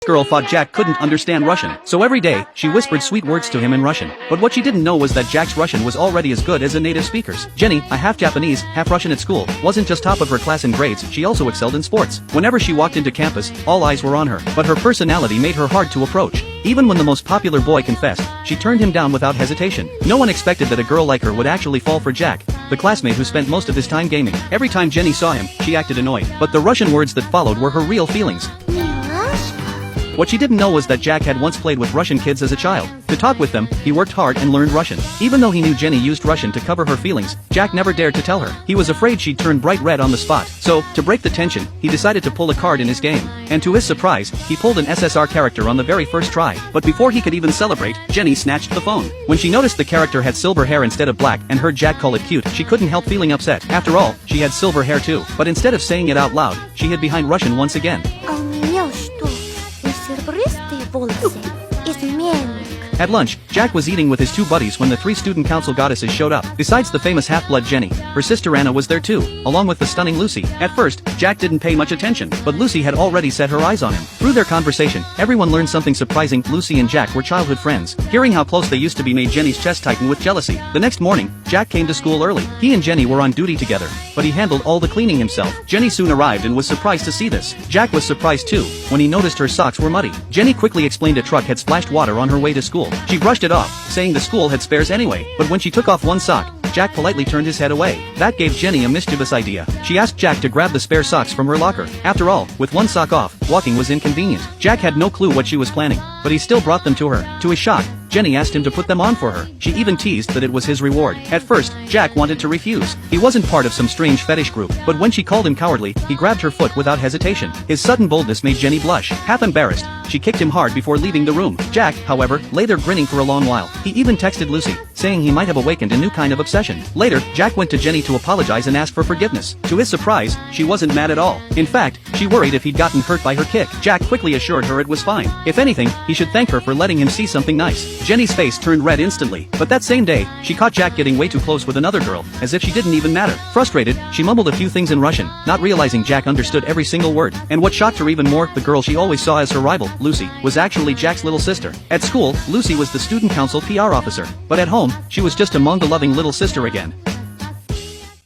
girl thought Jack couldn't understand Russian, so every day, she whispered sweet words to him in Russian. But what she didn't know was that Jack's Russian was already as good as a native speaker's. Jenny, a half Japanese, half Russian at school, wasn't just top of her class in grades, she also excelled in sports. Whenever she walked into campus, all eyes were on her, but her personality made her hard to approach. Even when the most popular boy confessed, she turned him down without hesitation. No one expected that a girl like her would actually fall for Jack, the classmate who spent most of his time gaming. Every time Jenny saw him, she acted annoyed, but the Russian words that followed were her real feelings. What she didn't know was that Jack had once played with Russian kids as a child. To talk with them, he worked hard and learned Russian. Even though he knew Jenny used Russian to cover her feelings, Jack never dared to tell her. He was afraid she'd turn bright red on the spot. So, to break the tension, he decided to pull a card in his game. And to his surprise, he pulled an SSR character on the very first try. But before he could even celebrate, Jenny snatched the phone. When she noticed the character had silver hair instead of black and heard Jack call it cute, she couldn't help feeling upset. After all, she had silver hair too. But instead of saying it out loud, she hid behind Russian once again. At lunch, Jack was eating with his two buddies when the three student council goddesses showed up. Besides the famous half-blood Jenny, her sister Anna was there too, along with the stunning Lucy. At first, Jack didn't pay much attention, but Lucy had already set her eyes on him. Through their conversation, everyone learned something surprising. Lucy and Jack were childhood friends. Hearing how close they used to be made Jenny's chest tighten with jealousy. The next morning, Jack came to school early. He and Jenny were on duty together, but he handled all the cleaning himself. Jenny soon arrived and was surprised to see this. Jack was surprised too, when he noticed her socks were muddy. Jenny quickly explained a truck had splashed water on her way to school. She brushed it off, saying the school had spares anyway, but when she took off one sock, Jack politely turned his head away. That gave Jenny a mischievous idea. She asked Jack to grab the spare socks from her locker. After all, with one sock off, walking was inconvenient. Jack had no clue what she was planning, but he still brought them to her. To his shock, Jenny asked him to put them on for her. She even teased that it was his reward. At first, Jack wanted to refuse. He wasn't part of some strange fetish group, but when she called him cowardly, he grabbed her foot without hesitation. His sudden boldness made Jenny blush. Half embarrassed, she kicked him hard before leaving the room. Jack, however, lay there grinning for a long while. He even texted Lucy, saying he might have awakened a new kind of obsession. Later, Jack went to Jenny to apologize and ask for forgiveness. To his surprise, she wasn't mad at all. In fact, she worried if he'd gotten hurt by her kick. Jack quickly assured her it was fine. If anything, he should thank her for letting him see something nice. Jenny's face turned red instantly, but that same day, she caught Jack getting way too close with another girl, as if she didn't even matter. Frustrated, she mumbled a few things in Russian, not realizing Jack understood every single word. And what shocked her even more, the girl she always saw as her rival, Lucy, was actually Jack's little sister. At school, Lucy was the student council PR officer, but at home, she was just a manga-loving little sister again.